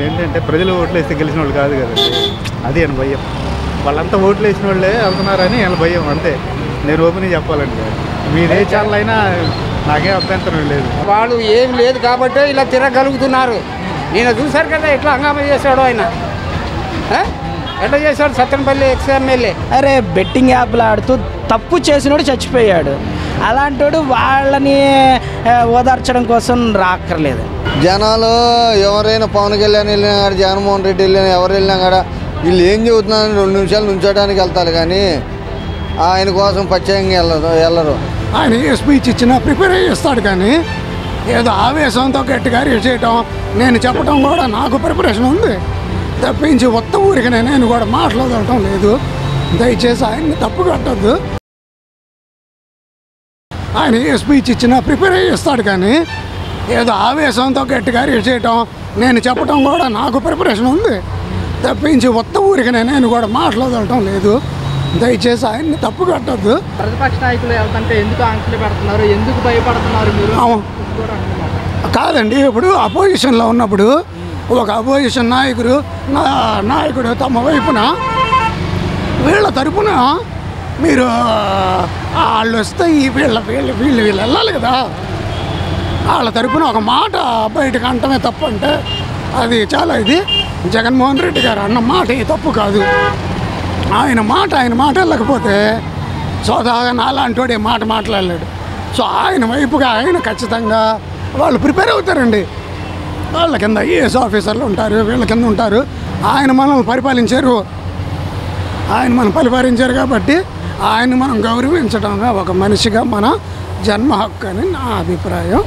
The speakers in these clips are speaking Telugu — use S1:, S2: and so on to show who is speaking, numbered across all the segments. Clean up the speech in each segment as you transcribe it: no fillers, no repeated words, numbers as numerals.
S1: వీళ్ళు ఏంటంటే ప్రజలు ఓట్లు వేస్తే గెలిచిన వాళ్ళు కాదు కదండి, అది అని భయం. వాళ్ళంతా ఓట్లు వేసిన వాళ్ళే వెళ్తున్నారని వాళ్ళ భయం, అంతే. నేను ఓపెన్గా చెప్పాలంటే మీరు ఏ ఛానల్ అయినా నాకేం అభ్యంతరం లేదు.
S2: వాళ్ళు ఏం లేదు కాబట్టి ఇలా తిరగలుగుతున్నారు. నేను చూశారు కదా ఎట్లా హంగామా చేశాడు ఆయన, ఎట్లా చేశాడు సత్తెనపల్లి ఎక్స్ఎమ్మెల్యే.
S3: అరే బెట్టింగ్ యాప్లు ఆడుతూ తప్పు చేసినోడు చచ్చిపోయాడు, అలాంటోడు వాళ్ళని ఓదార్చడం కోసం రాక్కర్లేదు.
S4: జనాలు ఎవరైనా పవన్ కళ్యాణ్ వెళ్ళినా కాడ, జగన్మోహన్ రెడ్డి వెళ్ళినా, ఎవరు వెళ్ళినా కూడా వీళ్ళు ఏం చెబుతున్నారని 2 నిమిషాలు నుంచోడానికి వెళ్తారు, కానీ ఆయన కోసం ప్రత్యేకంగా వెళ్ళరు.
S5: ఆయన ఏ స్పీచ్ ఇచ్చినా ప్రిపేర్ చేస్తాడు, కానీ ఏదో ఆవేశంతో గట్టిగా చేయటం, నేను చెప్పడం కూడా నాకు ప్రిపరేషన్ ఉంది తప్పించి మొత్తం ఊరికి నేను కూడా మాట్లాడటం లేదు. దయచేసి ఆయన్ని తప్పు కట్టద్దు. ఆయన ఏ స్పీచ్ ఇచ్చినా ప్రిపేర్ చేస్తాడు, కానీ ఏదో ఆవేశంతో గట్టిగా చేయటం, నేను చెప్పడం కూడా నాకు ప్రిపరేషన్ ఉంది తప్పించి మొత్తం ఊరికి నేను కూడా మాట్లాడటం లేదు. దయచేసి ఆయన్ని తప్పు కట్టద్దు.
S6: ప్రతిపక్ష నాయకులు వెళ్తుంటే ఎందుకు ఆంక్షలు పెడుతున్నారు, ఎందుకు భయపడుతున్నారు మీరు?
S5: కాదండి, ఇప్పుడు అపోజిషన్లో ఉన్నప్పుడు ఒక అపోజిషన్ నాయకుడు తమ వైపున వీళ్ళ తరపున మీరు వాళ్ళు వస్తే వీళ్ళు వెళ్ళాలి కదా, వాళ్ళ తరపున ఒక మాట బయటకు అంటమే తప్పు అంటే అది చాలా ఇది. జగన్మోహన్ రెడ్డి గారు అన్న మాట ఈ తప్పు కాదు. ఆయన మాట వెళ్ళకపోతే సోదాగా నాలాంటి మాట మాట్లాడలేడు. సో ఆయన వైపుగా ఆయన ఖచ్చితంగా వాళ్ళు ప్రిపేర్ అవుతారండి. వాళ్ళ కింద ఐఏఎస్ ఆఫీసర్లు ఉంటారు, వీళ్ళ కింద ఉంటారు. ఆయన మనల్ని పరిపాలించారు కాబట్టి ఆయన మనం గౌరవించడంగా ఒక మనిషిగా మన జన్మ హక్కు అని నా అభిప్రాయం.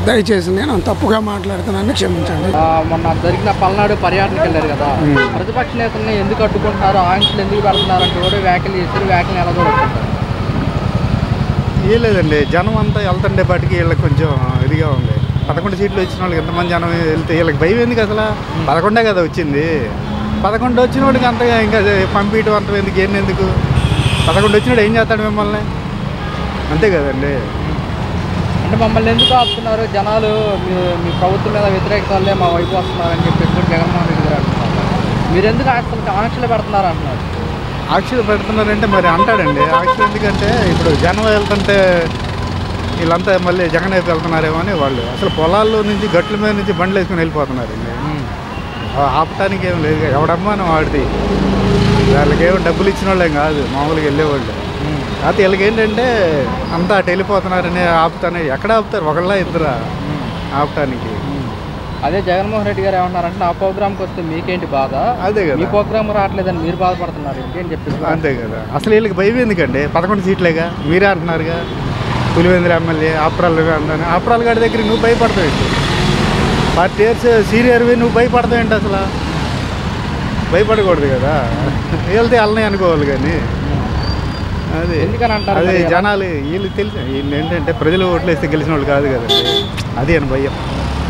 S5: దయచేసి నేను తప్పుగా మాట్లాడుతున్నాను, క్షమించండి.
S6: మొన్న జరిగిన పల్నాడు పర్యటనకి వెళ్ళారు కదా, ప్రతిపక్ష నేతల్ని ఎందుకు అడ్డుకుంటున్నారు, ఆంక్షలు ఎందుకు పెడుతున్నారు అంటే కూడా వ్యాఖ్యలు చేశారు. వ్యాఖ్యలు ఎలా చూడొచ్చుంటారు?
S1: ఏం లేదండి, జనం అంతా వెళ్తుండే పాటికి వీళ్ళకి కొంచెం ఇదిగా ఉంది. 11 సీట్లు వచ్చిన వాళ్ళకి ఎంతమంది జనం వెళ్తే వీళ్ళకి భయం ఎందుకు అసలు? 11 కదా వచ్చింది. 11 వచ్చిన వాడికి అంతగా ఇంకా పంపించడం అంత ఎందుకు, ఎందుకు 11 వచ్చినాడు ఏం చేస్తాడు మిమ్మల్ని, అంతే కదండి.
S6: అంటే మమ్మల్ని ఎందుకు ఆపుతున్నారు జనాలు, మీ ప్రభుత్వం మీద వ్యతిరేకత వల్లే మా వైపు వస్తున్నారని చెప్పేసి కూడా జగన్మోహన్ రెడ్డి గారు అంటున్నారు. మీరు ఎందుకు ఆంక్షలు పెడుతున్నారు అంటున్నారు?
S1: ఆంక్షలు పెడుతున్నారంటే మరి అంటాడండి. ఆంక్షలు ఎందుకంటే ఇప్పుడు జనం వెళ్తుంటే వీళ్ళంతా మళ్ళీ జగన్ వైపు వెళ్తున్నారేమో అని వాళ్ళు అసలు పొలాల్లో నుంచి గట్ల మీద నుంచి బండ్లు వేసుకుని వెళ్ళిపోతున్నారండి. ఆపటానికి ఏం లేదు, ఎవడమ్మానం వాడిది. వాళ్ళకి ఏమో డబ్బులు ఇచ్చిన వాళ్ళేం కాదు, మామూలుగా వెళ్ళేవాళ్ళు. అయితే వీళ్ళకి ఏంటంటే అంతా అటు వెళ్ళిపోతున్నారని ఆపుతానే. ఎక్కడ ఆపుతారు? ఒకళ్ళ ఇద్దరా ఆపటానికి?
S6: అదే జగన్మోహన్ రెడ్డి గారు ఏమన్నారంటే నా ప్రోగ్రామ్కి వస్తే మీకేంటి బాధ,
S1: అదే కదా,
S6: మీ ప్రోగ్రామ్ రావట్లేదని మీరు బాధపడుతున్నారు ఏంటి అని చెప్పేసి. అంతే
S1: కదా. అసలు వీళ్ళకి భయం ఎందుకండి? 11 సీట్లేగా, మీరే అంటున్నారుగా. పులివెందుల ఎమ్మెల్యే ఆప్రాలు అంటాను, ఆప్రాల గారి దగ్గరికి నువ్వు భయపడతావు. 40 years సీనియర్వి నువ్వు భయపడతావు ఏంటి? అసలు భయపడకూడదు కదా, వెళ్తే వెళ్ళని అనుకోవాలి. కానీ అది
S6: ఎందుకని అంటారు?
S1: అదే జనాలు వీళ్ళు తెలిసి వీళ్ళు ఏంటంటే ప్రజలు ఓట్లు వేస్తే గెలిచిన వాళ్ళు కాదు కదండి, అది అని భయం.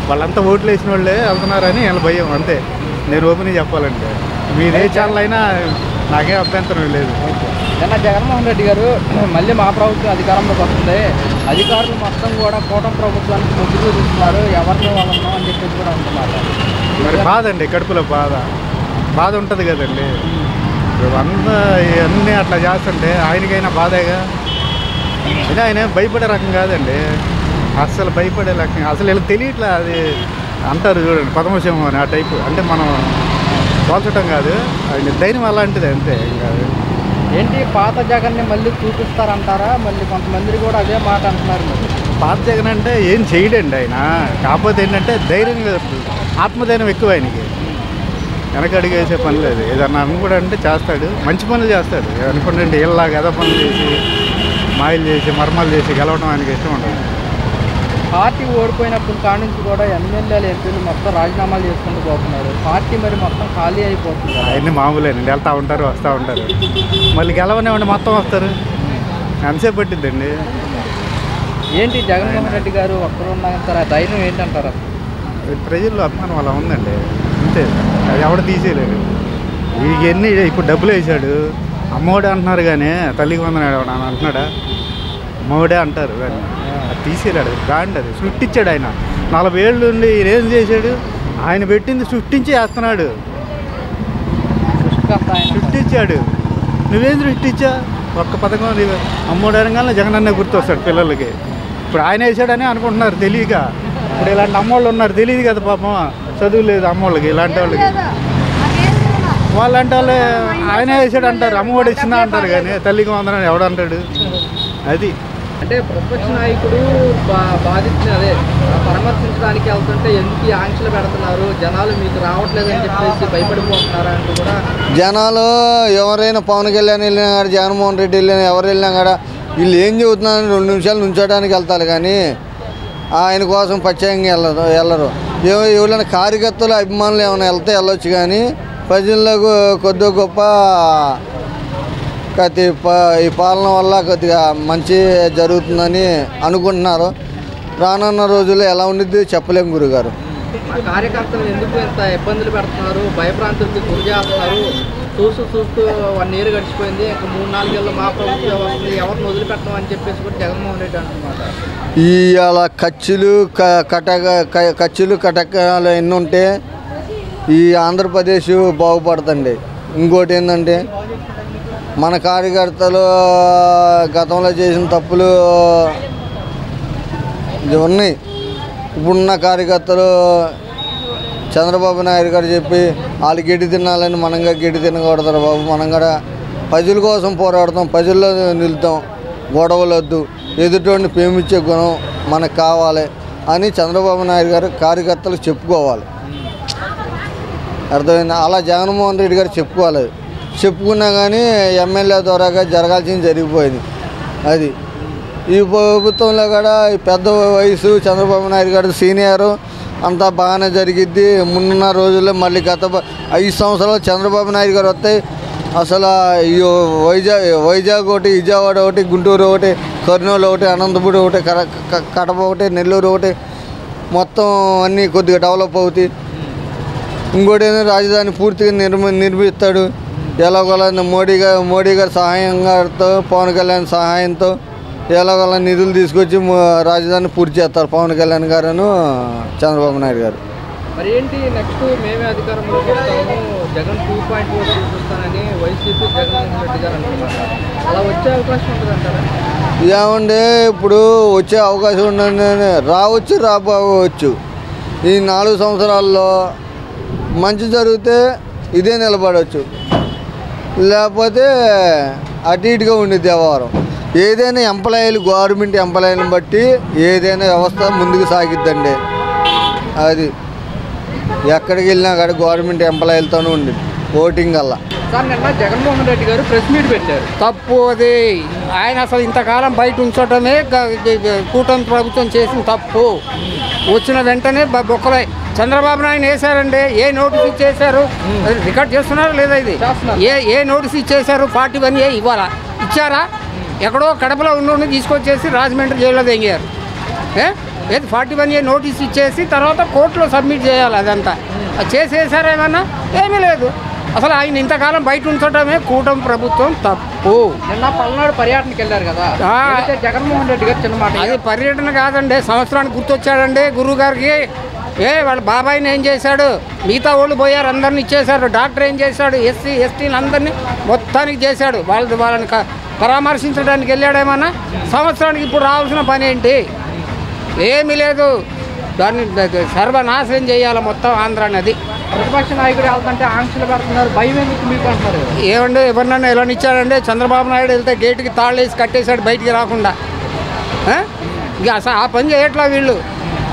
S1: వాళ్ళంతా ఓట్లు వేసిన వాళ్ళే వెళ్తున్నారని వీళ్ళ భయం, అంతే. నేను ఓపెన్గా చెప్పాలంటే మీరు ఏ ఛానల్ అయినా నాకేం అభ్యంతరం లేదు.
S6: నిన్న జగన్మోహన్ రెడ్డి గారు మళ్ళీ మా ప్రభుత్వం అధికారంలోకి వస్తుంది, అధికారులు మొత్తం కూడా కూటమి ప్రభుత్వానికి మొగ్గు చూపిస్తున్నారు, ఎవరిని వాళ్ళను అని చెప్పేసి కూడా అంటున్నారు.
S1: మరి బాధ అండి, కడుపులో బాధ ఉంటుంది కదండి. అన్నీ అట్లా చేస్తుంటే ఆయనకైనా బాధేగా. అయితే ఆయన భయపడే రకం కాదండి, అస్సలు భయపడే రకం. అసలు వీళ్ళకి తెలియట్లే. అది అంటారు చూడండి పదమశం అని, ఆ టైపు. అంటే మనం పోల్చడం కాదు, ఆయన ధైర్యం అలాంటిది, అంతే. కాదు
S6: ఏంటి పాత జగన్ని మళ్ళీ చూపిస్తారంటారా? మళ్ళీ కొంతమంది కూడా అదే మాట అంటున్నారు.
S1: పాత జగన్ అంటే ఏం చేయడండి ఆయన, కాకపోతే ఏంటంటే ధైర్యం, ఆత్మధైర్యం ఎక్కువ ఆయనకి. వెనక అడిగేసే పని లేదు. ఏదన్నా అనుకోడు అంటే చేస్తాడు, మంచి పనులు చేస్తాడు. అనుకోండి ఇలా గద పనులు చేసి మాయలు చేసి మర్మాలు చేసి గెలవడం ఆయనకి ఇష్టం ఉండదు.
S6: పార్టీ ఓడిపోయినప్పుడు కాడి నుంచి కూడా ఎమ్మెల్యేలు ఎంపీలు మొత్తం రాజీనామాలు చేసుకుంటూ పోతున్నారు. పార్టీ మరి మొత్తం ఖాళీ అయిపోతుంది.
S1: అవన్నీ మామూలేనండి, వెళ్తూ ఉంటారు వస్తూ ఉంటారు. మళ్ళీ గెలవనివ్వండి మొత్తం వస్తారు, ఎంతసేపు పట్టిద్దండి.
S6: ఏంటి జగన్మోహన్ రెడ్డి గారు ఒక్కరు ఉన్నారంటారా? ధైర్యం ఏంటంటారా?
S1: ప్రజల్లో అభిమానం అలా ఉందండి, అంతే. అది ఎవడ తీసేయలేడు. ఇవన్నీ ఇప్పుడు డబ్బులు వేసాడు, అమ్మఒడే అంటున్నారు, కానీ తల్లికి వందనాడు ఎవడ అంటున్నాడా? అమ్మఒడే అంటారు, కానీ అది తీసేయలేడు. బ్రాండ్ అది స్విఫ్ట్ ఇచ్చాడు ఆయన. 40 ఏళ్ళు నుండి ఏం చేశాడు? ఆయన పెట్టింది సృష్టించి వేస్తున్నాడు,
S6: సృష్టికర్త ఆయన.
S1: సృష్టించాడు. నువ్వేం సృష్టించా? ఒక్క పథకం అమ్మోడు అనగానే జగన్ అన్న గుర్తొస్తాడు పిల్లలకి. ఇప్పుడు ఆయన వేసాడని అనుకుంటున్నారు తెలియక. ఇప్పుడు ఇలాంటి అమ్మోళ్ళు ఉన్నారు, తెలియదు కదా పాపం, చదువు లేదు అమ్మోళ్ళకి, ఇలాంటి వాళ్ళకి. వాళ్ళంటే వాళ్ళే ఆయన వేసాడు అంటారు, అమ్మఒడి ఇచ్చినా అంటారు, కానీ తల్లికి వందనని ఎవడంటాడు? అది
S6: అంటే ప్రతిపక్ష నాయకుడు బాధితుని అదే పరామర్శించడానికి వెళ్తుంటే ఎందుకు ఈ ఆంక్షలు పెడుతున్నారు, జనాలు మీకు రావట్లేదని చెప్పేసి భయపడిపోతున్నారా అంటూ కూడా.
S4: జనాలు ఎవరైనా పవన్ కళ్యాణ్ వెళ్ళినా కాడ, జగన్మోహన్ రెడ్డి వెళ్ళినా, ఎవరు వెళ్ళినా కాడ వీళ్ళు ఏం చెబుతున్నారని 2 నిమిషాలు నుంచోడానికి వెళ్తారు, కానీ ఆయన కోసం ప్రత్యేకంగా వెళ్ళరు. ఎవరైనా కార్యకర్తలు అభిమానులు ఏమైనా వెళ్తే వెళ్ళొచ్చు, కానీ ప్రజలకు కొద్దిగా గొప్ప ఈ పాలన వల్ల కొద్దిగా మంచి జరుగుతుందని అనుకుంటున్నారు. రానున్న రోజుల్లో ఎలా ఉండిద్ది చెప్పలేము గురుగారు.
S6: కార్యకర్తలు ఎందుకు ఇంత ఇబ్బందులు పెడుతున్నారు, భయప్రాంతులకి గురి చేస్తున్నారు? చూస్తూ 1 year గడిచిపోయింది, ఇంకా 3-4 ఏళ్ళు మా ప్రభుత్వం వస్తుంది, ఎవరిని వదిలిపెట్టడం అని చెప్పేసి కూడా జగన్మోహన్ రెడ్డి అంటున్నారు.
S4: ఇవాళ ఖర్చులు కటకాలు ఎన్ని ఉంటే ఈ ఆంధ్రప్రదేశ్ బాగుపడుతుంది. ఇంకోటి ఏంటంటే మన కార్యకర్తలు గతంలో చేసిన తప్పులు ఉన్నాయి. ఇప్పుడున్న కార్యకర్తలు చంద్రబాబు నాయుడు గారు చెప్పి వాళ్ళు గడ్డి తినాలని మనంగా గడ్డి తినకూడతారు బాబు. మనం కూడా ప్రజల కోసం పోరాడతాం, ప్రజల్లో నిలుతాం, గొడవలు వద్దు, ఎదుటిని ప్రేమించే గుణం మనకు కావాలి అని చంద్రబాబు నాయుడు గారు కార్యకర్తలకు చెప్పుకోవాలి. అర్థమైంది? అలా జగన్మోహన్ రెడ్డి గారు చెప్పుకోవాలి. చెప్పుకున్నా కానీ ఎమ్మెల్యే ద్వారాగా జరగాల్సింది జరిగిపోయింది. అది ఈ ప్రభుత్వంలో కూడా పెద్ద వయసు చంద్రబాబు నాయుడు గారు సీనియరు, అంతా బాగానే జరిగిద్ది. ముందున్న రోజుల్లో మళ్ళీ గత 5 సంవత్సరాలు చంద్రబాబు నాయుడు గారు వస్తాయి. అసలు వైజాగ్ ఒకటి, విజయవాడ ఒకటి, గుంటూరు ఒకటి, కర్నూలు ఒకటి, అనంతపురం ఒకటి, కడప ఒకటి, నెల్లూరు ఒకటి, మొత్తం అన్నీ కొద్దిగా డెవలప్ అవుతాయి. ఇంకోటి రాజధాని పూర్తిగా నిర్మిస్తాడు. ఎలాగోలా మోడీ గారి సహాయంతో, పవన్ కళ్యాణ్ సహాయంతో ఎలాగోలా నిధులు తీసుకొచ్చి రాజధాని పూర్తి చేస్తారు పవన్ కళ్యాణ్ గారును చంద్రబాబు నాయుడు గారు.
S6: మరి ఏంటి నెక్స్ట్ మేమే అధికారంలోకి వస్తాము, జగన్ 2.0 చూపిస్తానని వైసీపీ జగన్మోహన్ రెడ్డి గారు అంటున్నారు. అలా వచ్చే అవకాశం ఉంటుంది అంటారా?
S4: ఏమంటే ఇప్పుడు వచ్చే అవకాశం ఉందని రావచ్చు, రాబోవచ్చు. ఈ 4 సంవత్సరాల్లో మంచి జరిగితే ఇదే నిలబడవచ్చు, లేకపోతే అటు ఇటుగా ఉండిద్ది వ్యవహారం. ఏదైనా ఎంప్లాయీలు, గవర్నమెంట్ ఎంప్లాయీలను బట్టి ఏదైనా వ్యవస్థ ముందుకు సాగిద్దండి. అది ఎక్కడికి వెళ్ళినా కానీ గవర్నమెంట్ ఎంప్లాయీలతోనే ఉంది ఓటింగ్ వల్ల.
S6: సార్ నిన్న జగన్మోహన్ రెడ్డి గారు ప్రెస్ మీట్ పెట్టారు.
S2: తప్పు అది. ఆయన అసలు ఇంతకాలం బయట ఉంచడమే కూటమి ప్రభుత్వం చేసిన తప్పు. వచ్చిన వెంటనే బొక్కలై చంద్రబాబు నాయుడు వేశారండి. ఏ నోటీస్ ఇచ్చేశారు? రికార్డ్ చేస్తున్నారు లేదా? ఇది ఏ నోటీస్ ఇచ్చేశారు? 41A ఇవ్వాలా? ఇచ్చారా? ఎక్కడో కడపలో ఉండి తీసుకొచ్చేసి రాజమండ్రి జైల్లో తెంగారు. ఏది 41A నోటీస్ ఇచ్చేసి తర్వాత కోర్టులో సబ్మిట్ చేయాలి. అదంతా చేసేసారా? ఏమన్నా ఏమీ లేదు. అసలు ఆయన ఇంతకాలం బయట ఉంచడమే కూటమి ప్రభుత్వం తప్పు.
S6: నిన్న పల్నాడు పర్యటనకి వెళ్ళారు కదా, జగన్మోహన్ రెడ్డి గారు చిన్న మాట.
S2: అది పర్యటన కాదండి, సంవత్సరానికి గుర్తొచ్చాడండి గురువు గారికి. వాళ్ళ బాబాయిని ఏం చేశాడు? మిగతా వాళ్ళు పోయారు, అందరిని ఇచ్చేశాడు. డాక్టర్ ఏం చేశాడు? ఎస్సీ ఎస్టీలు అందరినీ మొత్తానికి చేశాడు. వాళ్ళని పరామర్శించడానికి వెళ్ళాడేమన్నా? సంవత్సరానికి ఇప్పుడు రావాల్సిన పని ఏంటి? ఏమీ లేదు. దాన్ని సర్వనాశనం చేయాలి మొత్తం ఆంధ్ర అనేది.
S6: ప్రతిపక్ష నాయకుడు వెళ్తుంటే ఆంక్షలు పెడుతున్నారు, భయం ఎందుకు మీకు అంటున్నారు?
S2: ఏమండి, ఎవరినన్నా ఎలా ఇచ్చాడండి? చంద్రబాబు నాయుడు వెళ్తే గేటుకి తాళ్ళేసి కట్టేశాడు బయటికి రాకుండా. ఇక అసలు ఆ పని చేయట్లా వీళ్ళు.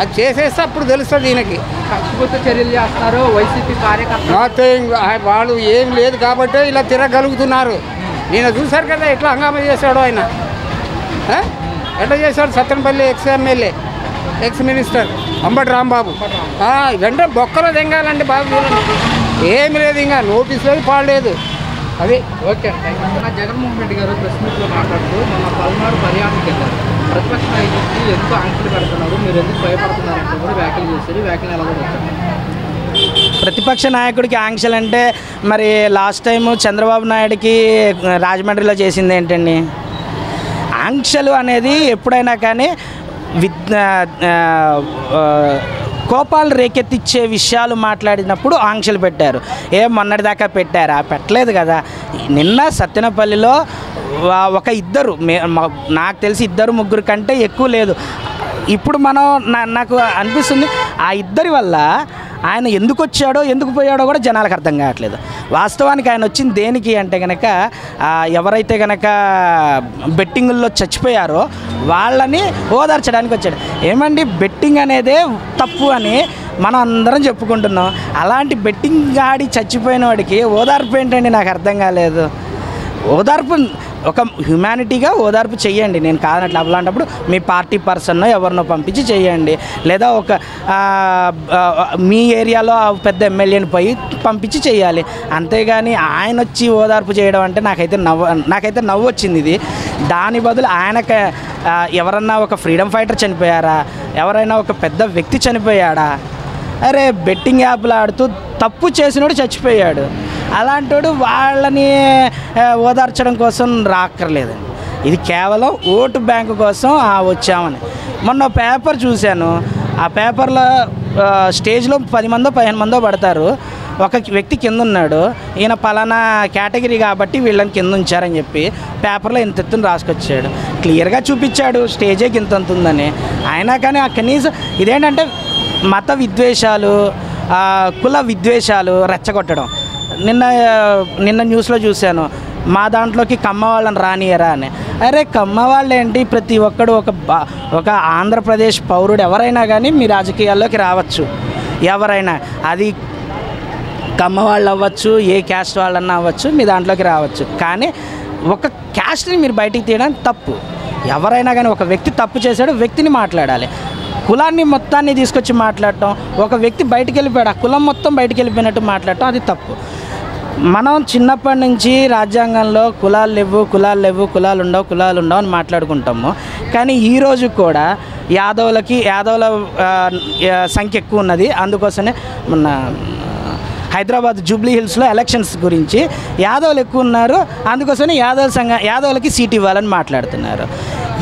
S2: అది చేసేస్తే అప్పుడు తెలుస్తుంది ఈయనకి.
S6: కక్షపూరిత చర్యలు చేస్తున్నారు వైసీపీ కార్యకర్తలు.
S2: నథింగ్. వాళ్ళు ఏం లేదు కాబట్టి ఇలా తిరగలుగుతున్నారు. నేను చూశారు కదా ఎట్లా హంగామా చేశాడు ఆయన. ఎట్లా చేశాడు? సత్తెనపల్లి ఎమ్మెల్యే, మినిస్టర్ అంబటి రాంబాబు వెంటనే బొక్కలో తెంగాలండి బాబు. ఏమి లేదు, ఇంకా నోటీస్ లేదు, పాడలేదు. అది
S6: ఓకే. జగన్మోహన్ రెడ్డి గారు ప్రెస్ మీట్లో మాట్లాడుతూ మన పల్నాడు పర్యటనకి వెళ్ళారు. ప్రతిపక్ష నాయకుడికి ఎందుకు ఆంక్షలు పెడుతున్నారు, మీరు ఎందుకు భయపడుతున్నారంటే కూడా వ్యాఖ్యలు చేశారు. వ్యాఖ్యలు ఎలా కూడా వచ్చారు?
S3: ప్రతిపక్ష నాయకుడికి ఆంక్షలు అంటే మరి లాస్ట్ టైము చంద్రబాబు నాయుడికి రాజమండ్రిలో చేసింది ఏంటండి? ఆంక్షలు అనేది ఎప్పుడైనా కానీ కోపాలు రేకెత్తిచ్చే విషయాలు మాట్లాడినప్పుడు ఆంక్షలు పెట్టారు. మొన్నటిదాకా పెట్టారా? పెట్టలేదు కదా. నిన్న సత్తెనపల్లిలో ఒక ఇద్దరు, నాకు తెలిసి 2-3 కంటే ఎక్కువ లేదు. ఇప్పుడు మనం నాకు అనిపిస్తుంది ఆ ఇద్దరి వల్ల ఆయన ఎందుకు వచ్చాడో ఎందుకు పోయాడో కూడా జనాలకు అర్థం కావట్లేదు. వాస్తవానికి ఆయన వచ్చింది దేనికి అంటే కనుక ఎవరైతే కనుక బెట్టింగుల్లో చచ్చిపోయారో వాళ్ళని ఓదార్చడానికి వచ్చాడు. ఏమండి, బెట్టింగ్ అనేదే తప్పు అని మనం అందరం చెప్పుకుంటున్నాం. అలాంటి బెట్టింగ్ ఆడి చచ్చిపోయిన వాడికి ఓదార్పు ఏంటండి? నాకు అర్థం కాలేదు. ఓదార్పు ఒక హ్యుమానిటీగా ఓదార్పు చెయ్యండి, నేను కాదనట్లు. అలాంటప్పుడు మీ పార్టీ పర్సన్నో ఎవరినో పంపించి చేయండి, లేదా ఒక మీ ఏరియాలో పెద్ద ఎమ్మెల్యేని పోయి పంపించి చేయాలి. అంతేగాని ఆయన వచ్చి ఓదార్పు చేయడం అంటే నాకైతే నవ్వు వచ్చింది. ఇది దాని బదులు ఆయనకి ఎవరన్నా ఒక ఫ్రీడమ్ ఫైటర్ చనిపోయారా? ఎవరైనా ఒక పెద్ద వ్యక్తి చనిపోయాడా? అరే, బెట్టింగ్ యాప్లు ఆడుతూ తప్పు చేసినోడు చచ్చిపోయాడు. అలాంటోడు వాళ్ళని ఓదార్చడం కోసం రాక్కర్లేదండి. ఇది కేవలం ఓటు బ్యాంకు కోసం వచ్చామని. మొన్న పేపర్ చూశాను. ఆ పేపర్లో స్టేజ్లో 10 మందో 15 మందో పడతారు. ఒక వ్యక్తి కింద ఉన్నాడు. ఈయన పలానా కేటగిరీ కాబట్టి వీళ్ళని కింద ఉంచారని చెప్పి పేపర్లో ఇంత ఎత్తున రాసుకొచ్చాడు. క్లియర్గా చూపించాడు స్టేజేకి ఇంత ఉందని. అయినా కానీ ఆ కనీసం ఇదేంటంటే మత విద్వేషాలు, కుల విద్వేషాలు రెచ్చగొట్టడం. నిన్న న్యూస్లో చూశాను, మా దాంట్లోకి కమ్మ వాళ్ళని రానియరా అని. అరే, కమ్మ వాళ్ళు ఏంటి? ప్రతి ఒక్కడు ఒక ఆంధ్రప్రదేశ్ పౌరుడు ఎవరైనా కానీ మీ రాజకీయాల్లోకి రావచ్చు. ఎవరైనా, అది కమ్మ వాళ్ళు అవ్వచ్చు, ఏ క్యాస్ట్ వాళ్ళన్నా అవ్వచ్చు, మీ దాంట్లోకి రావచ్చు. కానీ ఒక క్యాస్ట్ని మీరు బయటికి తీయడానికి తప్పు. ఎవరైనా కానీ ఒక వ్యక్తి తప్పు చేశాడు, వ్యక్తిని మాట్లాడాలి. కులాన్ని మొత్తాన్ని తీసుకొచ్చి మాట్లాడటం, ఒక వ్యక్తి బయటికి వెళ్ళిపోయాడు, ఆ కులం మొత్తం బయటికి వెళ్ళిపోయినట్టు మాట్లాడటం అది తప్పు. మనం చిన్నప్పటి నుంచి రాజ్యాంగంలో కులాలు లేవు, కులాలు ఉండవు అని మాట్లాడుకుంటాము. కానీ ఈరోజు కూడా యాదవుల సంఖ్య ఎక్కువ ఉన్నది. అందుకోసమే మొన్న హైదరాబాద్ జూబ్లీ హిల్స్లో ఎలక్షన్స్ గురించి యాదవులు ఎక్కువ ఉన్నారు, అందుకోసమే యాదవులకి సీట్ ఇవ్వాలని మాట్లాడుతున్నారు.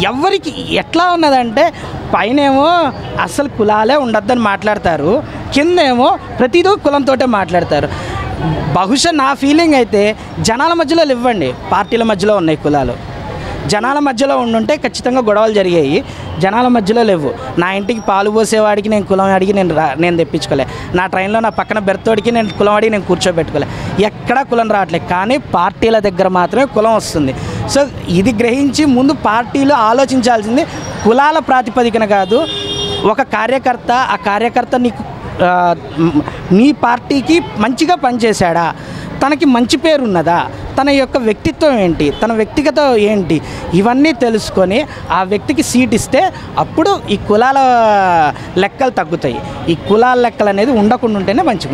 S3: ఎవరికి ఎట్లా ఉన్నదంటే పైనేమో అసలు కులాలే ఉండొద్దని మాట్లాడతారు, కిందేమో ప్రతిదీ కులంతోటే మాట్లాడతారు. బహుశా నా ఫీలింగ్ అయితే జనాల మధ్యలో ఇవ్వండి, పార్టీల మధ్యలో ఉన్నాయి కులాలు. జనాల మధ్యలో ఉండుంటే ఖచ్చితంగా గొడవలు జరిగాయి. జనాల మధ్యలో లేవు. నా ఇంటికి పాలు పోసేవాడికి నేను కులం అడిగి నేను తెప్పించుకోలే. నా ట్రైన్లో నా పక్కన బెర్తోడికి నేను కులం అడిగి నేను కూర్చోబెట్టుకోలే. ఎక్కడా కులం రావట్లేదు. కానీ పార్టీల దగ్గర మాత్రమే కులం వస్తుంది. సో ఇది గ్రహించి ముందు పార్టీలు ఆలోచించాల్సింది కులాల ప్రాతిపదికన కాదు. ఒక కార్యకర్త, ఆ కార్యకర్త నీ పార్టీకి మంచిగా పనిచేశాడా, తనకి మంచి పేరు ఉన్నదా, తన యొక్క వ్యక్తిత్వం ఏంటి, తన వ్యక్తిగత ఏంటి, ఇవన్నీ తెలుసుకొని ఆ వ్యక్తికి సీట్ ఇస్తే అప్పుడు ఈ కులాల లెక్కలు తగ్గుతాయి. ఈ కులాల లెక్కలు అనేది ఉండకుండా ఉంటేనే మంచిగా ఉంటుంది.